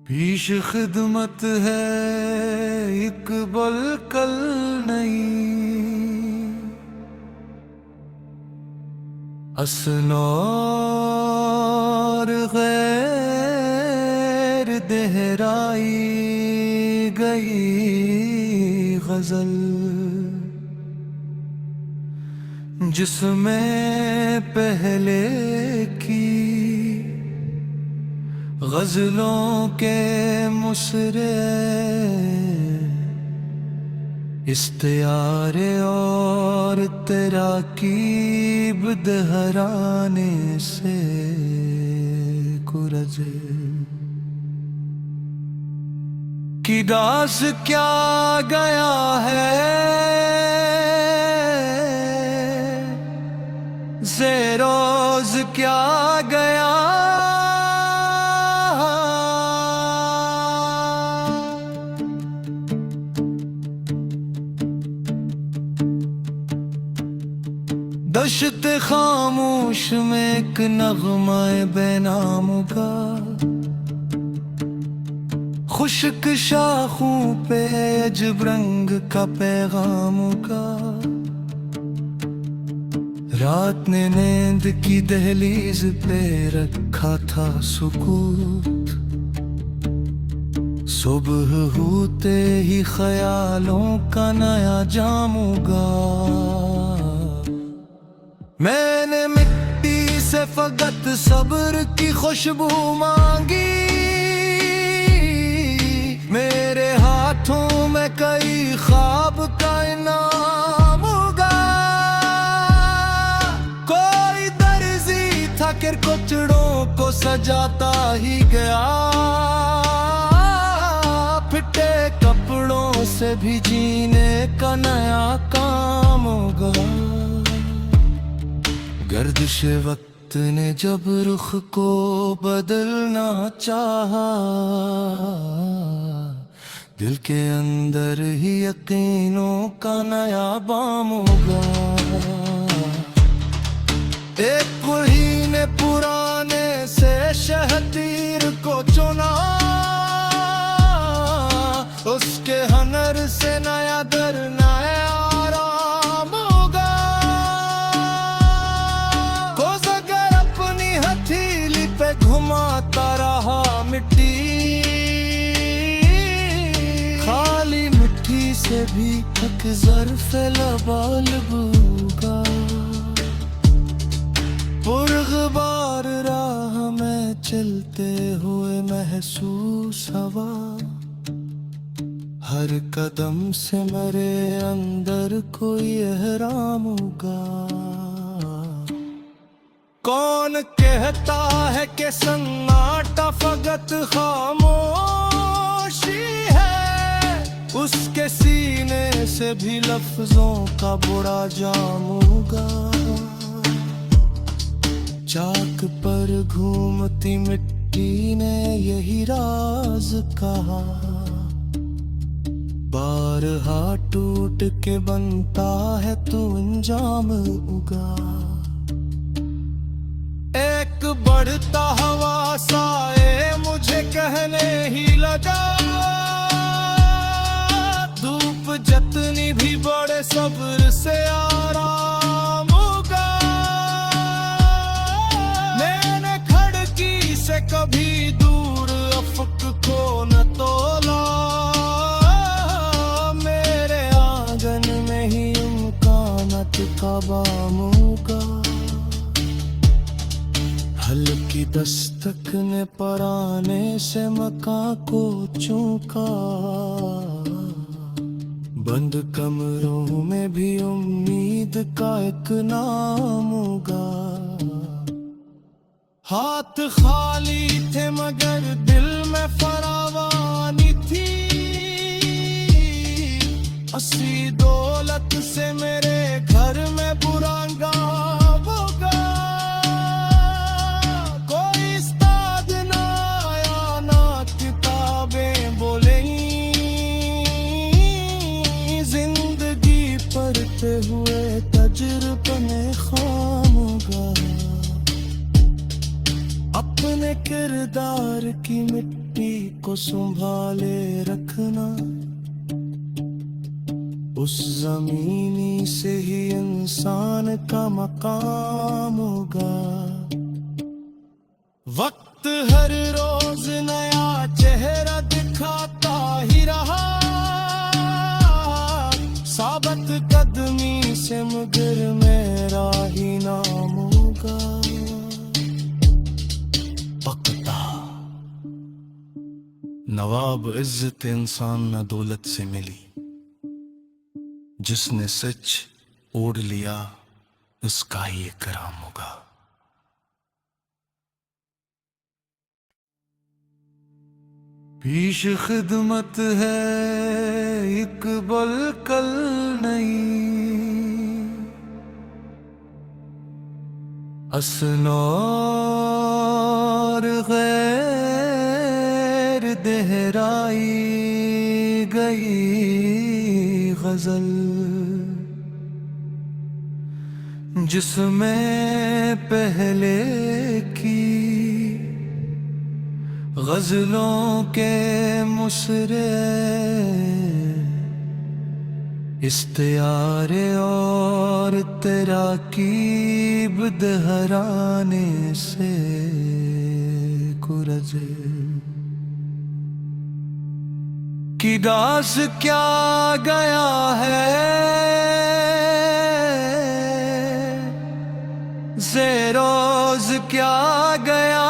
पीश खिदमत है इकबाल कल नहीं, असनौर गैर देहराई गई गजल, जिसमें पहले की गजलों के मुसरे इस्तियारे और तराकीब दहराने से कुरजे कि दास क्या गया है ज़ेरोज़ क्या गया। दश्त खामोश में एक नग़्मा बेनाम का, खुश्क शाखों पे अजब रंग का पैगाम का। रात ने नींद की दहलीज पे रखा था सुकूत, सुबह होते ही ख्यालों का नया जाम उगा। मैंने मिट्टी से फकत सब्र की खुशबू मांगी, मेरे हाथों में कई ख्वाब का इनाम उगा। कोई दर्जी था कि कुचड़ों को सजाता ही गया, फिटे कपड़ों से भी जीने का नया काम होगा। गर्दिश वक्त ने जब रुख को बदलना चाहा, दिल के अंदर ही यकीनों का नया बाम होगा। एक कोई ने पुराने से शहतीर को चुना, उसके हनर से नया दर नया आराम होगा। कोस अगर अपनी हथेली पे घुमाता रहा मिट्टी, खाली मिट्टी से भी एक ज़र्फ़ लबालब होगा। पुरग़बार राह में चलते हुए महसूस हवा, हर कदम से मेरे अंदर कोई एहराम होगा। कौन कहता है कि सन्नाटा फकत खामोशी है, उसके सीने से भी लफ्जों का बुरा जाम होगा। चाक पर घूमती मिट्टी ने यही राज कहा, बारहा टूट के बनता है तू अंजाम उगा। एक बढ़ता हवा साए मुझे कहने ही लगा, धूप जतनी भी बड़े सब्र से आराम होगा। मैंने खिड़की से कभी दूर अफक को न तोला, का बामूगा। हल्की दस्तक ने पराने से मकां को चूका, बंद कमरों में भी उम्मीद का एक नाम होगा। हाथ खाली थे मगर दिल में फरावानी थी, असली दौलत से मेरे घर में बुरांगा होगा। कोई उस्ताद ना आया ना किताबें बोले, जिंदगी पढ़ते हुए तजुर्बे में खाम होगा। अपने किरदार दिलदार की मिट्टी को संभाले रखना, उस जमीनी से ही इंसान का मकाम होगा। वक्त हर रोज नया चेहरा दिखाता ही रहा, साबत कदमी से मगर मेरा ही नाम होगा। पकता नवाब इज्जत इंसान न दौलत से मिली, जिसने सच ओढ़ लिया उसका ही इकराम होगा। पीश खिदमत है इकबाल कल नहीं, असनौर गैर देहराई गई गजल, जिसमें पहले की गजलों के मुसरे इस्तियारे और तराकीब दहराने से कुरजे की दास क्या गया है, ज़ेरोज़ क्या गया।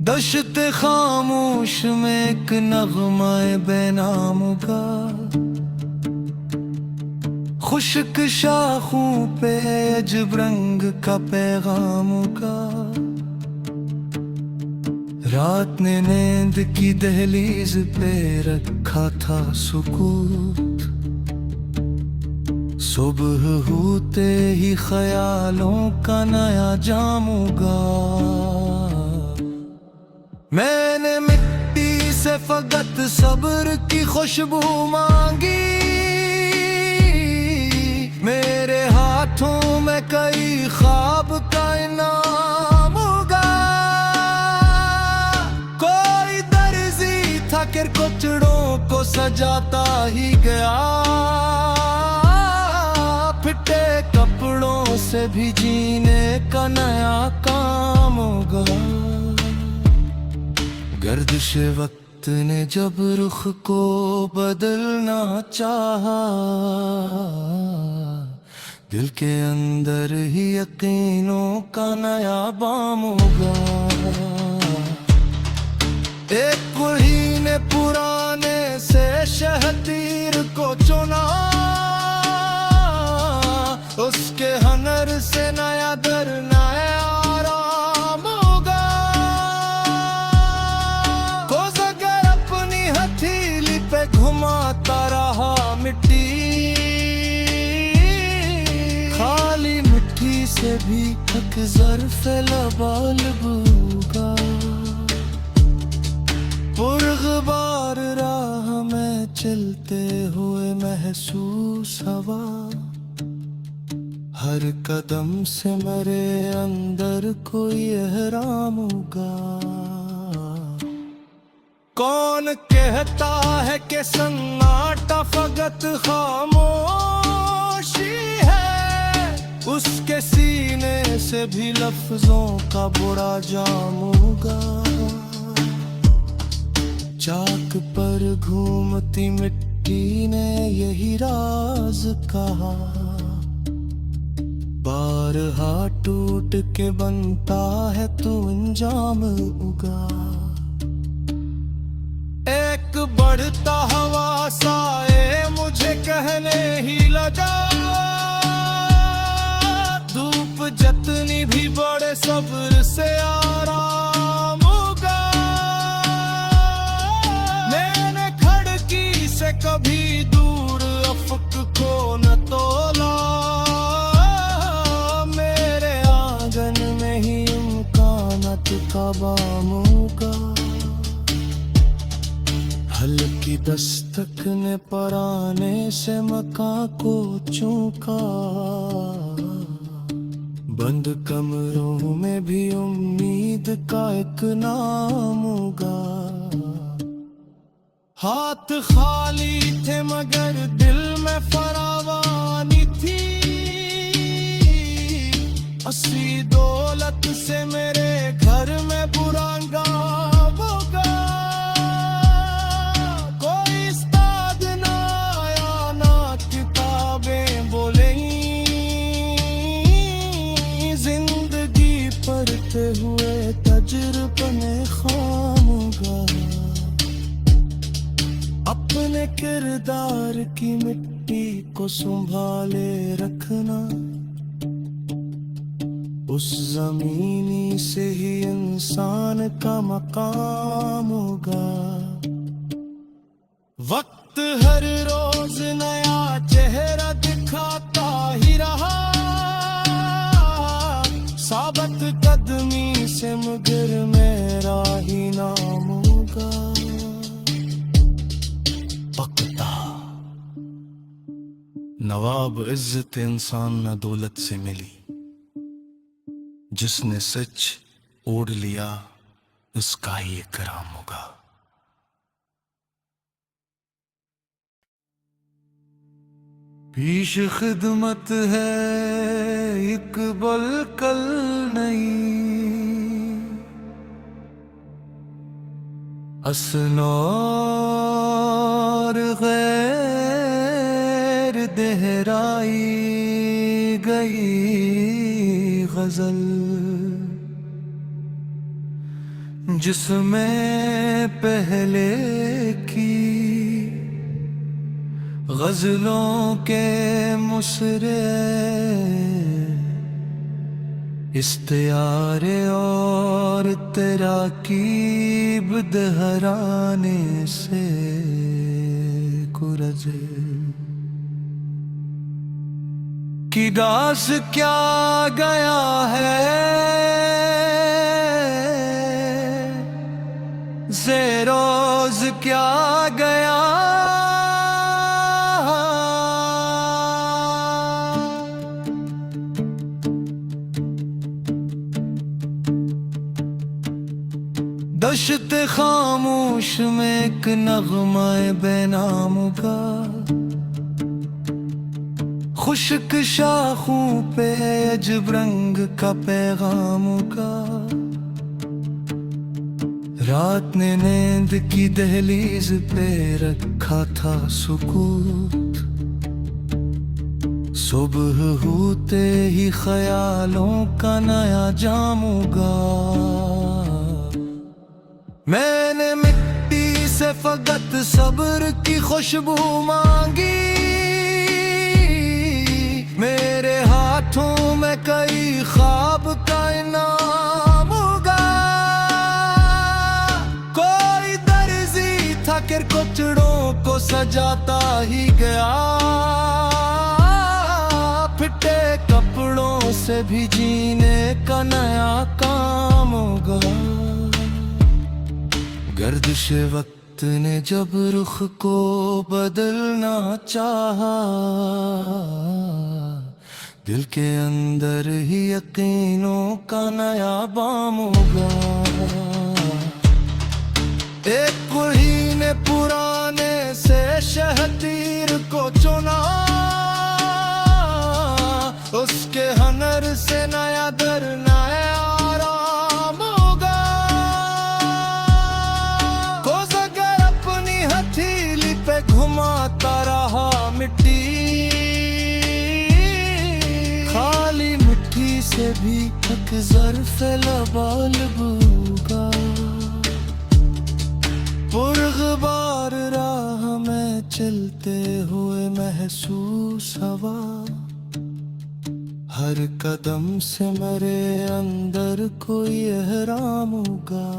दश्त खामोश में एक नग़्मा-ए बेनाम का, खुश्क शाखों पे अजब रंग का पैगाम का। रात ने नींद की दहलीज पे रखा था सुकूत, सुबह होते ही ख्यालों का नया जाम उगा। मैंने मिट्टी से फकत सब्र की खुशबू मांगी, मेरे हाथों में कई ख्वाब का इनाम होगा। कोई दर्जी था कि कुचड़ों को सजाता ही गया, फिटे कपड़ों से भी जीने का नया काम होगा। गर्दिश वक्त ने जब रुख को बदलना चाहा, दिल के अंदर ही यकीनों का नया बाम होगा। एक कुल्ही ने पुराने से शहतीर को चुना, उसके हनर से नया दर नया आराम होगा। कोस अगर अपनी हथेली पे घुमाता रहा मिट्टी, खाली मिट्टी से भी एक ज़र्फ़ लबालब होगा। पुरग़बार राह में चलते हुए महसूस हवा, हर कदम से मेरे अंदर कोई एहराम होगा। कौन कहता है कि सन्नाटा फकत खामोशी है, उसके सीने से भी लफ्जों का बुरा जाम होगा। चाक पर घूमती मिट्टी ने यही राज कहा, बारहा टूट के बनता है तू अंजाम उगा। एक बढ़ता हवा साए मुझे कहने ही लगा, धूप जतनी भी बड़े सब्र से आराम होगा। मैंने खिड़की से कभी दूर अफक को न तोला, का बाम होगा। हल्की दस्तक ने पराने से मकां को चूका, बंद कमरों में भी उम्मीद का एक नाम होगा। हाथ खाली थे मगर दिल में फरावानी थी, असली दौलत से मेरे घर में बुरांगा होगा। कोई उस्ताद ना आया ना किताबें बोलेंगी, जिंदगी पढ़ते हुए तजुर्बे में खाम होगा। अपने किरदार की मिट्टी को संभाले रखना, उस जमीनी से ही इंसान का मकाम होगा। वक्त हर रोज नया चेहरा दिखाता ही रहा, साबत कदमी से मगर मेरा ही नाम होगा। पकता नवाब इज्जत इंसान न दौलत से मिली, जिसने सच ओढ़ लिया उसका ही इकराम होगा। पीश खिदमत है इकबाल कल नहीं, असनौर गैर देहराई गई गजल, जिसमें पहले की गजलों के मुसरे इस्तियारे और तराकीब दहराने से कुरजे। कि दास क्या गया है ज़ेरोज़ क्या गया, दश्त खामोश में एक नग़्मा बेनाम का, खुश्क शाखों पे अजब रंग का पैगाम का। रात ने नींद की दहलीज पे रखा था सुकूत, सुबह होते ही ख्यालों का नया जाम होगा। मैंने मिट्टी से फकत सब्र की खुशबू मांगी, मेरे हाथों में कई ख्वाब का इनाम होगा। कोई दर्जी था कि कुचड़ों को सजाता ही गया, फिटे कपड़ों से भी जीने का नया काम होगा। गर्दिश वक्त ने जब रुख को बदलना चाहा, दिल के अंदर ही यकीनों का नया बाम होगा। एक कोई ने पुराने से शहतीर को चुना, उसके हनर से नया दर नया आराम होगा। कोस अगर अपनी हथेली पे घुमाता रहा मिट्टी, खाली मिट्टी से भी एक ज़र्फ़ लबाल होगा। पुरग़बार राह में चलते हुए महसूस हवा, हर कदम से मेरे अंदर कोई एहराम होगा।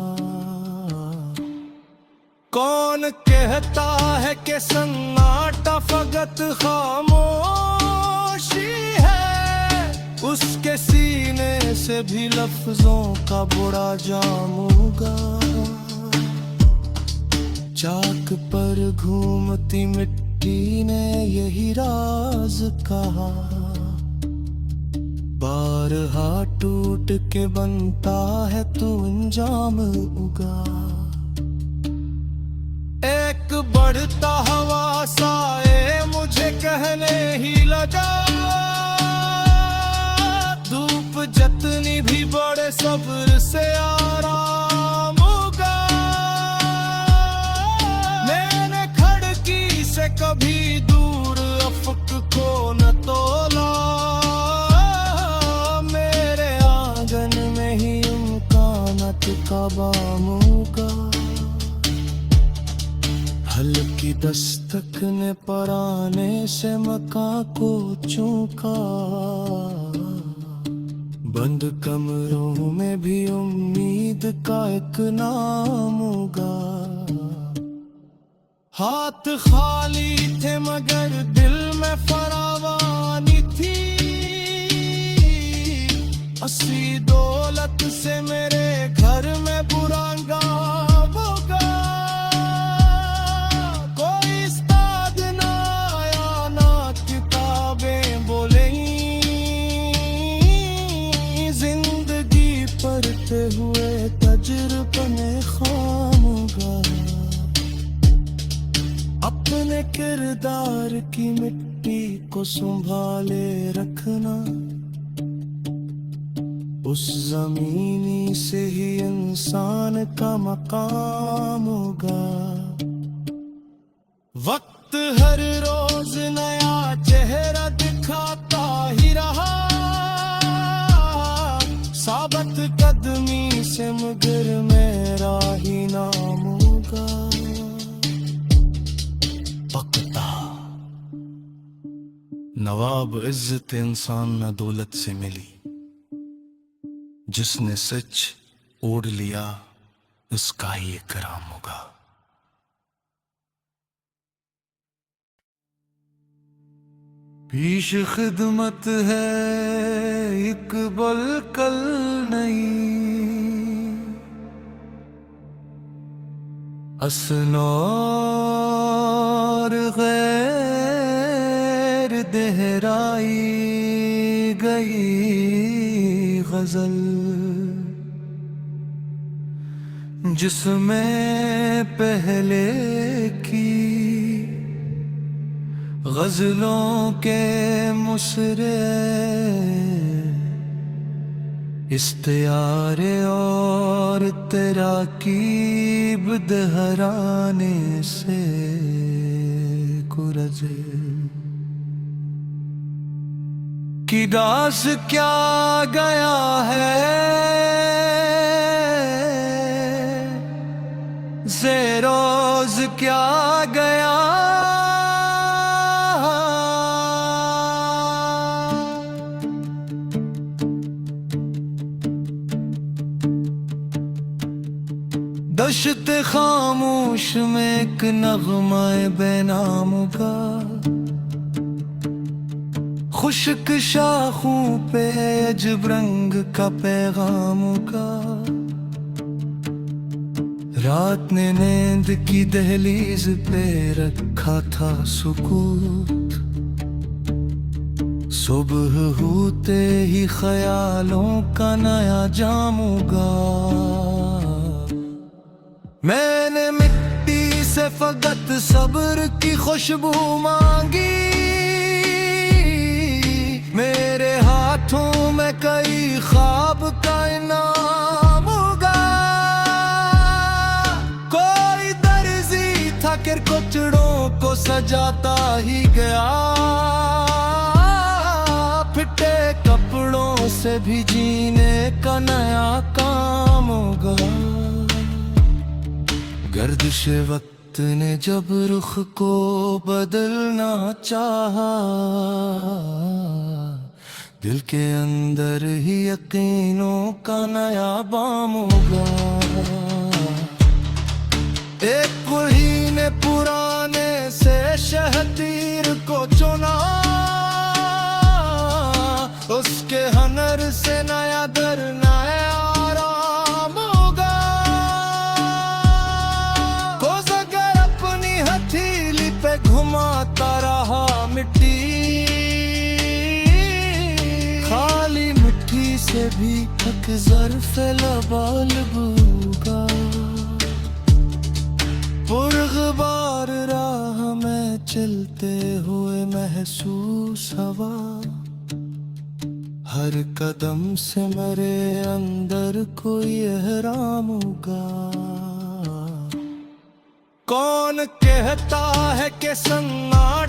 कौन कहता है कि सन्नाटा फकत खामोशी है, उसके सीने से भी लफ्जों का बुरा जाम होगा। चाक पर घूमती मिट्टी ने यही राज कहा, बारहा टूट के बनता है तू अंजाम उगा। एक बढ़ता हवा साए मुझे कहने ही लगा, धूप जतनी भी बड़े सब्र से आराम होगा। मैंने खिड़की से कभी दूर अफक को न तोला, मेरे आंगन में ही उनका नट का बाम होगा। हल्की दस्तक ने पराने से मकां को चूका, बंद कमरों में भी उम्मीद का एक नाम होगा। हाथ खाली थे मगर दिल में फरावानी थी, असली दौलत से मेरे घर में बुरांगा होगा। कोई उस्ताद ना आया ना किताबें बोले, पढ़ते हुए तजुर्बे में खाम होगा। अपने किरदार की मिट्टी को संभाले रखना, उस जमीनी से ही इंसान का मकाम होगा। वक्त हर रोज नया चेहरा दिखाता ही रहा, साबत कदमी से मगर मेरा ही नाम होगा। पकता नवाब इज्जत इंसान न दौलत से मिली, जिसने सच ओढ़ लिया उसका ही इकराम होगा। पीश खिदमत है इकबाल कल नहीं, असनौर गैर देहराई गई गजल, जिसमें पहले की गजलों के मुसरे इस्तियारे और तराकीब दहराने से कुरजे। कि दास क्या गया है ज़ेरोज़ क्या गया, दश्त खामोश में एक नगमाए बेनाम का, खुश्क शाखों पे अजब रंग का पैगाम का। रात ने नींद की दहलीज पे रखा था सुकूत, सुबह होते ही ख्यालों का नया जाम होगा। मैंने मिट्टी से फकत सब्र की खुशबू मांगी, मेरे हाथों में कई ख्वाब का इनाम होगा। कोई दर्जी था कि कुचड़ों को सजाता ही गया, फिटे कपड़ों से भी जीने का नया काम होगा। गर्दिश वक्त ने जब रुख को बदलना चाहा, दिल के अंदर ही यकीनों का नया बाम होगा। एक कोई ने पुराने से शहतीर को चुना, उसके हनर से नया दर नया आराम होगा। कोस अगर भी हक ज़र्फ़ लबालब होगा। पुरग़बार राह में चलते हुए महसूस हवा, हर कदम से मेरे अंदर कोई एहराम होगा। कौन कहता है कि सन्नाटा